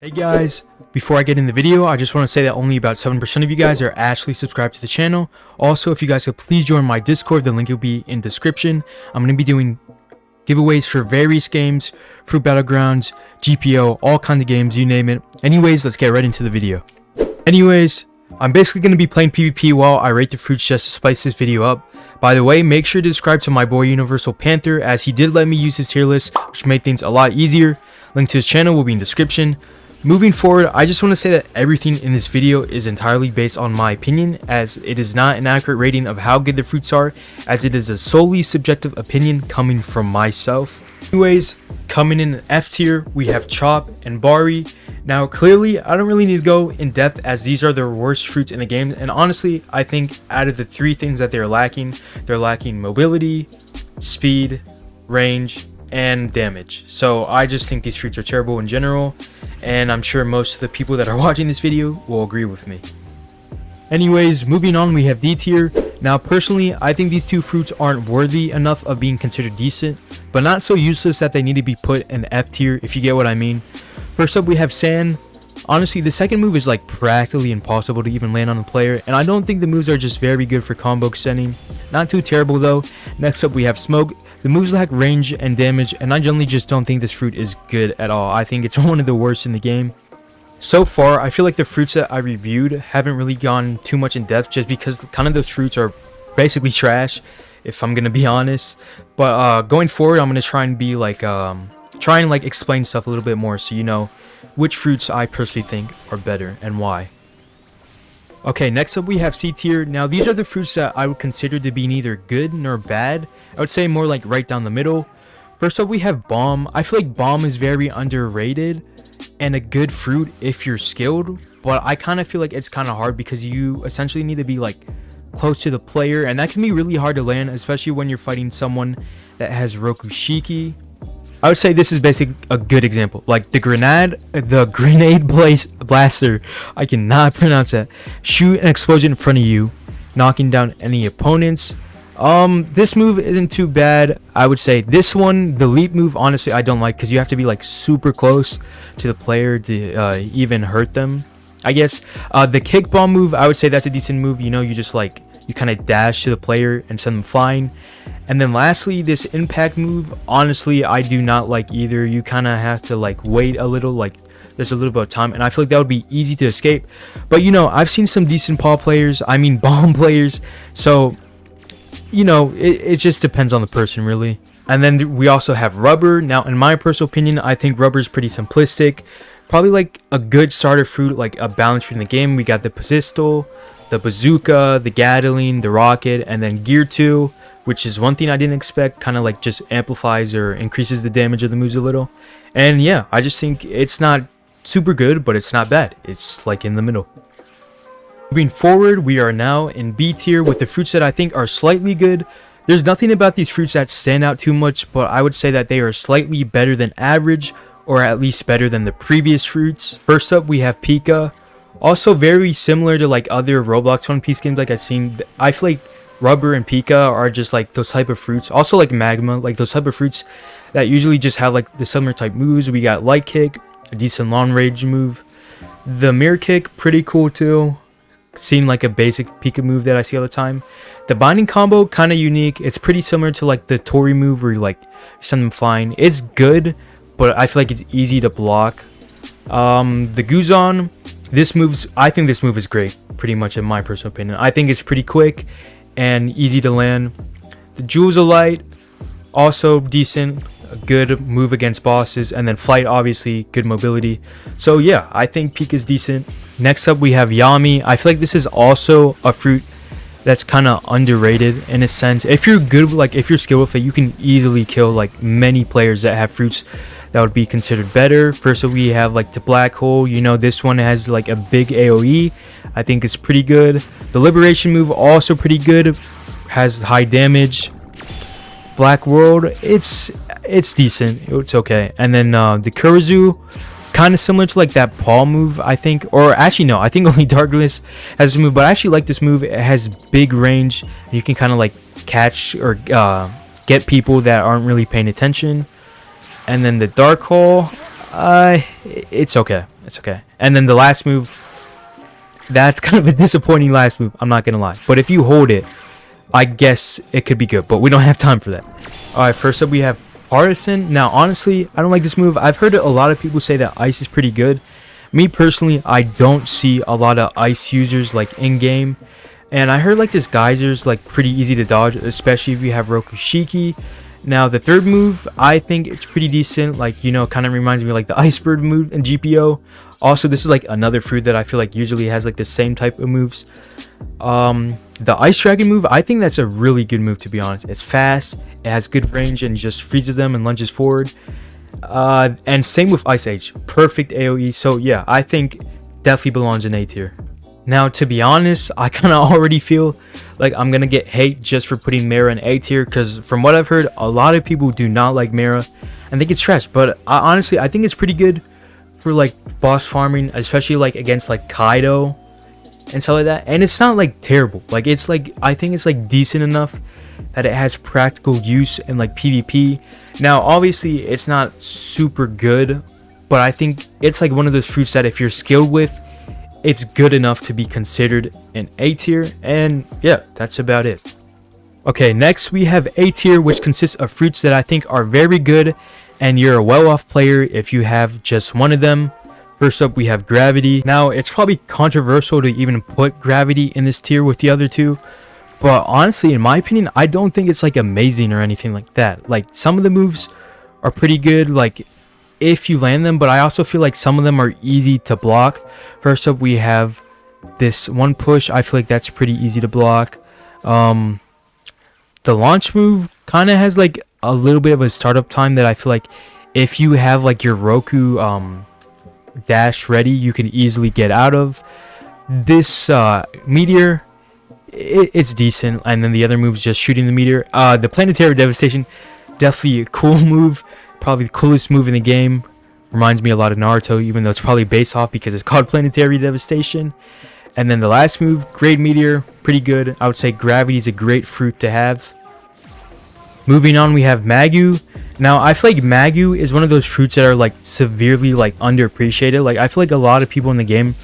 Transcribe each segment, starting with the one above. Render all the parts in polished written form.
Hey guys, before I get in the video, I just want to say that only about 7% of you guys are actually subscribed to the channel. Also, if you guys could please join my Discord, the link will be in description. I'm going to be doing giveaways for various games, through BattleGrounds, GPO, all kinds of games, you name it. Anyways, let's get right into the video. Anyways, I'm basically going to be playing PvP while I rate the fruits just to spice this video up. By the way, make sure to subscribe to my boy UniversalPanther, as he did let me use his tier list, which made things a lot easier. Link to his channel will be in description. Moving forward, I just want to say that everything in this video is entirely based on my opinion, as it is not an accurate rating of how good the fruits are, as it is a solely subjective opinion coming from myself. Anyways, coming in F tier, we have Chop and Bari. Now clearly, I don't really need to go in depth, as these are the worst fruits in the game, and honestly, I think out of the three things that they're lacking mobility, speed, range, and damage. So I just think these fruits are terrible in general, and I'm sure most of the people that are watching this video will agree with me. Anyways, moving on, we have D tier. Now personally, I think these two fruits aren't worthy enough of being considered decent, but not so useless that they need to be put in F tier, if you get what I mean. First up, we have Sand. Honestly, the second move is like practically impossible to even land on a player, and I don't think the moves are just very good for combo extending. Not too terrible though. Next up, we have Smoke. The moves lack range and damage, and I generally just don't think this fruit is good at all. I think it's one of the worst in the game. So far, I feel like the fruits that I reviewed haven't really gone too much in depth, just because kind of those fruits are basically trash, if I'm gonna be honest. But going forward, I'm gonna try and be like explain stuff a little bit more, so you know which fruits I personally think are better and why. Okay, next up we have C tier. Now these are the fruits that I would consider to be neither good nor bad. I would say more like right down the middle. First up we have Bomb. I feel like Bomb is very underrated and a good fruit if you're skilled, but I kind of feel like it's kind of hard because you essentially need to be like close to the player, and that can be really hard to land, especially when you're fighting someone that has Rokushiki. I would say this is basically a good example. Like the grenade blaster, I cannot pronounce that. Shoot an explosion in front of you, knocking down any opponents. This move isn't too bad. I would say this one, the leap move, honestly I don't like, because you have to be like super close to the player to even hurt them, I guess. The kick bomb move, I would say that's a decent move. You know, you just like, you kind of dash to the player and send them flying. And then lastly, this impact move, honestly I do not like either. You kind of have to like wait a little, like there's a little bit of time, and I feel like that would be easy to escape. But you know, I've seen some decent bomb players, so you know, it just depends on the person really. And then we also have Rubber. Now in my personal opinion, I think Rubber is pretty simplistic, probably like a good starter fruit, like a balanced fruit in the game. We got the pistol, the bazooka, the Gatling, the rocket, and then Gear 2, which is one thing I didn't expect, kind of like just amplifies or increases the damage of the moves a little. And yeah, I just think it's not super good, but it's not bad. It's like in the middle. Moving forward, we are now in B tier with the fruits that I think are slightly good. There's nothing about these fruits that stand out too much, but I would say that they are slightly better than average, or at least better than the previous fruits. First up, we have Pika. Also very similar to like other Roblox One Piece games like I've seen. I feel like Rubber and Pika are just like those type of fruits. Also like Magma, like those type of fruits that usually just have like the similar type moves. We got Light Kick, a decent long range move. The Mirror Kick, pretty cool too. Seeing like a basic Pika move that I see all the time. The Binding combo, kind of unique. It's pretty similar to like the Tori move where you like send them flying. It's good, but I feel like it's easy to block. The Guzon, I think this move is great, pretty much in my personal opinion. I think it's pretty quick and easy to land. The Jewels of Light, also decent, a good move against bosses. And then Flight, obviously good mobility. So yeah, I think Pika is decent. Next up we have Yami. I feel like this is also a fruit that's kind of underrated in a sense. If you're good, like if you're skilled with it, you can easily kill like many players that have fruits that would be considered better. First up we have like the Black Hole. You know, this one has like a big AoE. I think it's pretty good. The Liberation move, also pretty good, has high damage. Black World, it's decent, it's okay. And then the Kurizu, kind of similar to like that Paul move, I think. Or actually no, I think only Darkness has this move, but I actually like this move. It has big range, and you can kind of like catch or get people that aren't really paying attention. And then the Dark Hole, it's okay. It's okay. And then the last move, that's kind of a disappointing last move, I'm not gonna lie. But if you hold it, I guess it could be good, but we don't have time for that. Alright, first up we have Partisan. Now, honestly, I don't like this move. I've heard a lot of people say that ice is pretty good. Me personally, I don't see a lot of ice users like in-game. And I heard like this geyser's like pretty easy to dodge, especially if you have Roku Shiki. Now, the third move, I think it's pretty decent. Like, you know, kind of reminds me of like the Iceberg move in GPO. Also, this is like another fruit that I feel like usually has like the same type of moves. The Ice Dragon move, I think that's a really good move, to be honest. It's fast, it has good range, and just freezes them and lunges forward. And same with Ice Age, perfect AoE. So yeah, I think definitely belongs in A tier. Now, to be honest, I kind of already feel like I'm gonna get hate just for putting Mara in A tier, because from what I've heard, a lot of people do not like Mara and think it's trash. But honestly, I think it's pretty good for like boss farming, especially like against like Kaido and stuff like that. And it's not like terrible. Like, it's like, I think it's like decent enough that it has practical use in like PvP. Now, obviously, it's not super good, but I think it's like one of those fruits that if you're skilled with, it's good enough to be considered an A tier. And yeah, that's about it. Okay, next we have A tier, which consists of fruits that I think are very good, and you're a well-off player if you have just one of them. First up, we have Gravity. Now, it's probably controversial to even put Gravity in this tier with the other two, but honestly, in my opinion, I don't think it's like amazing or anything like that. Like, some of the moves are pretty good, like if you land them, but I also feel like some of them are easy to block. First up, we have this one push. I feel like that's pretty easy to block. The launch move kind of has like a little bit of a startup time that I feel like if you have like your Roku dash ready, you can easily get out of. This meteor, it's decent, and then the other moves just shooting the meteor. The planetary devastation, definitely a cool move, probably the coolest move in the game. Reminds me a lot of Naruto, even though it's probably based off because it's called planetary devastation. And then the last move, great meteor, pretty good. I would say Gravity is a great fruit to have. Moving on, we have Magu. Now, I feel like Magu is one of those fruits that are like severely like underappreciated. Like, I feel like a lot of people in the game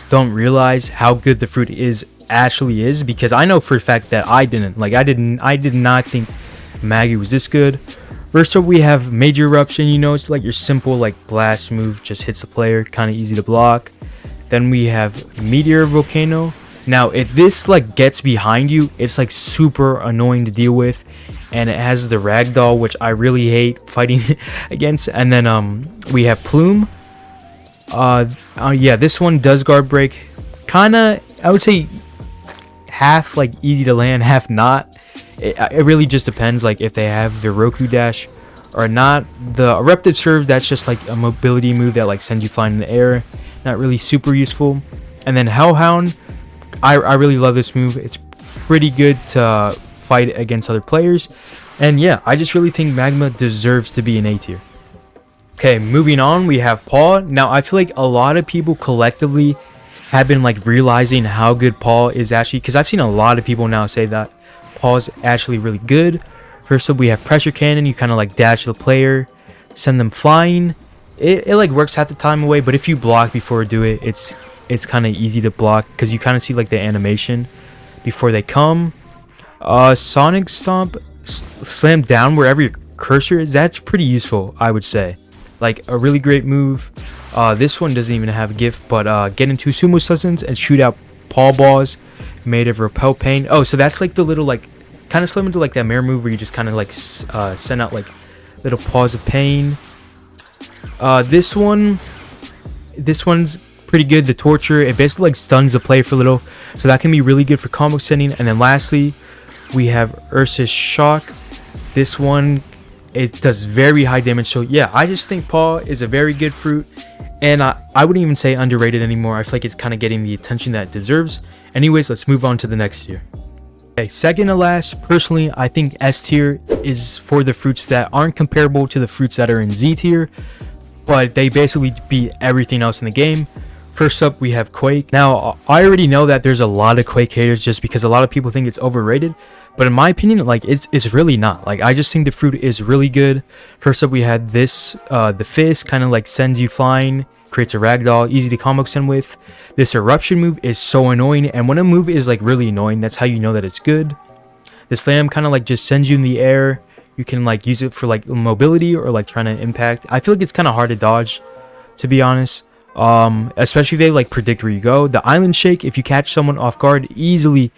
don't realize how good the fruit actually is, because I know for a fact that I didn't. Like, I did not think Magu was this good. First up, we have Major Eruption. You know, it's like your simple like blast move, just hits the player, kind of easy to block. Then we have Meteor Volcano. Now, if this like gets behind you, it's like super annoying to deal with, and it has the ragdoll, which I really hate fighting against. And then we have Plume. Yeah, this one does guard break. Kinda, I would say half like easy to land, half not. It really just depends, like if they have the Roku dash or not. The Eruptive Serve, that's just like a mobility move that like sends you flying in the air. Not really super useful. And then Hellhound, I really love this move. It's pretty good to fight against other players. And yeah, I just really think Magma deserves to be an A tier. Okay, moving on, we have Paw. Now, I feel like a lot of people collectively have been like realizing how good Paw is actually, because I've seen a lot of people now say that Paw is actually really good. First up, we have Pressure Cannon. You kind of like dash the player, send them flying. It like works half the time away, but if you block before you do it, it's kind of easy to block because you kind of see like the animation before they come. Sonic Stomp, slam down wherever your cursor is. That's pretty useful, I would say. Like a really great move. This one doesn't even have a gift, but get into Sumo Sustenance and shoot out Paw Balls made of Repel Pain. Oh, so that's like the little like kind of similar to like that mirror move where you just kind of like send out like little paws of pain. This one's pretty good. The Torture, it basically like stuns the player for a little, so that can be really good for combo setting. And then lastly, we have Ursus Shock. This one, it does very high damage. So yeah, I just think Paw is a very good fruit, and I wouldn't even say underrated anymore. I feel like it's kind of getting the attention that it deserves. Anyways, let's move on to the next tier. Okay, second to last, personally, I think S tier is for the fruits that aren't comparable to the fruits that are in Z tier, but they basically beat everything else in the game. First up, we have Quake. Now, I already know that there's a lot of Quake haters just because a lot of people think it's overrated, but in my opinion, like it's really not. Like, I just think the fruit is really good. First up, we had this, the Fist, kind of like sends you flying, creates a ragdoll, easy to combo extend with. This eruption move is so annoying, and when a move is like really annoying, that's how you know that it's good. The slam kind of like just sends you in the air. You can like use it for like mobility or like trying to impact. I feel like it's kind of hard to dodge, to be honest. Especially if they like predict where you go. The island shake, if you catch someone off guard, easily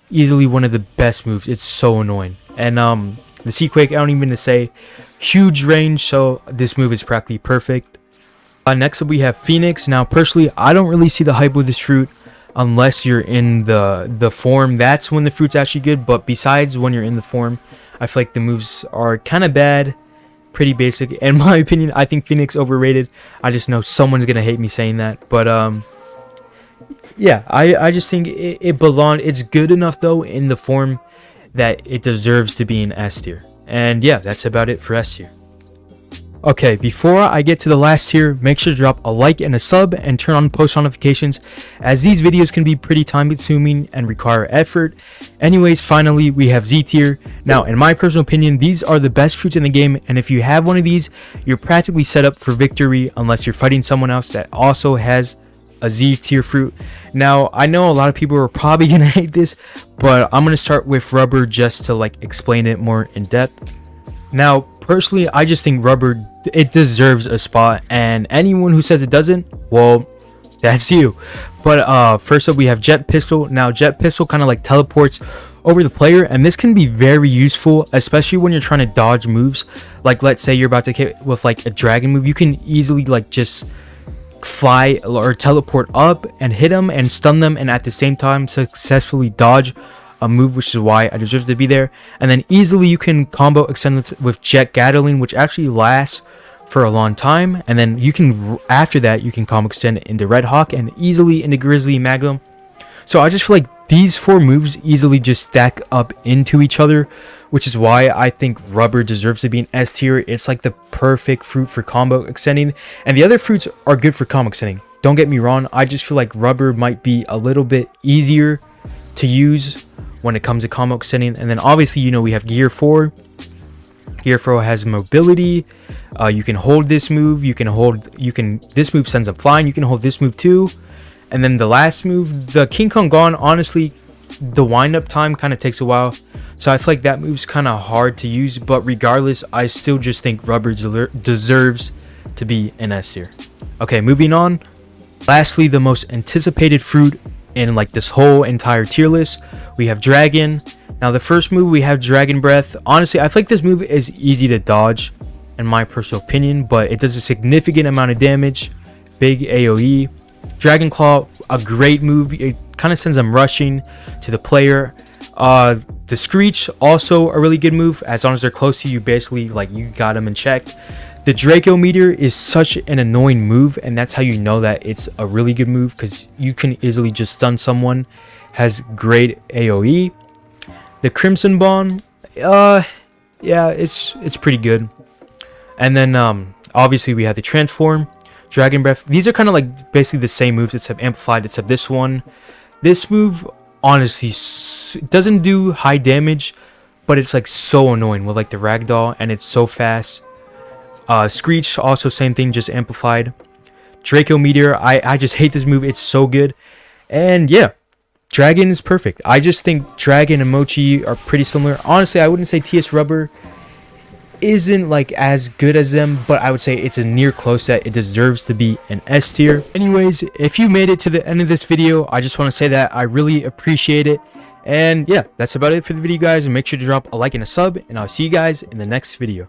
one of the best moves. It's so annoying. And the sea quake, I don't even need to say, huge range, so this move is practically perfect. Next up we have Phoenix. Now personally, I don't really see the hype with this fruit unless you're in the form. That's when the fruit's actually good, but besides when you're in the form, I feel like the moves are kind of bad, pretty basic. In my opinion, I think Phoenix overrated. I just know someone's gonna hate me saying that, but yeah, I just think it belongs. It's good enough though in the form that it deserves to be in S tier. And yeah, that's about it for S tier. Okay, before I get to the last tier, make sure to drop a like and a sub and turn on post notifications, as these videos can be pretty time consuming and require effort. Anyways, finally we have Z tier. Now in my personal opinion, these are the best fruits in the game, and if you have one of these, you're practically set up for victory unless you're fighting someone else that also has a Z tier fruit. Now I know a lot of people are probably gonna hate this, but I'm gonna start with rubber just to like explain it more in depth. Now personally, I just think rubber, it deserves a spot, and anyone who says it doesn't, well, that's you. But first up we have jet pistol. Now jet pistol kind of like teleports over the player, and this can be very useful, especially when you're trying to dodge moves. Like let's say you're about to hit with like a dragon move, you can easily like just fly or teleport up and hit them and stun them, and at the same time successfully dodge a move, which is why I deserve to be there. And then easily you can combo extend with jet gatling, which actually lasts for a long time, and then you can, after that, you can combo extend into Red Hawk and easily into Grizzly Magnum. So I just feel like these four moves easily just stack up into each other, which is why I think rubber deserves to be an S tier. It's like the perfect fruit for combo extending, and the other fruits are good for combo extending, don't get me wrong. I just feel like rubber might be a little bit easier to use when it comes to combo extending. And then obviously, you know, we have Gear 4. Gear 4 has mobility. You can hold this move. This move sends up flying. You can hold this move too. And then the last move, the King Kong Gone, honestly, the wind up time kind of takes a while. So I feel like that move's kind of hard to use. But regardless, I still just think rubber deserves to be an S tier. Okay, moving on. Lastly, the most anticipated fruit in like this whole entire tier list, we have dragon. Now the first move, we have dragon breath. Honestly, I feel like this move is easy to dodge in my personal opinion, but it does a significant amount of damage, big AoE. Dragon claw, a great move. It kind of sends them rushing to the player. The screech, also a really good move. As long as they're close to you, basically like you got them in check. The Draco meteor is such an annoying move, and that's how you know that it's a really good move, because you can easily just stun someone. Has great AoE. The Crimson Bomb, yeah, it's pretty good. And then obviously we have the Transform, Dragon Breath. These are kind of like basically the same moves except amplified, except this one. This move honestly doesn't do high damage, but it's like so annoying with like the ragdoll, and it's so fast. Screech, also same thing, just amplified. Draco Meteor, I just hate this move. It's so good. And yeah, Dragon is perfect. I just think Dragon and Mochi are pretty similar. Honestly, I wouldn't say TS Rubber isn't like as good as them, but I would say it's a near close that it deserves to be an S tier. Anyways, if you made it to the end of this video, I just want to say that I really appreciate it. And yeah, that's about it for the video, guys. And make sure to drop a like and a sub, and I'll see you guys in the next video.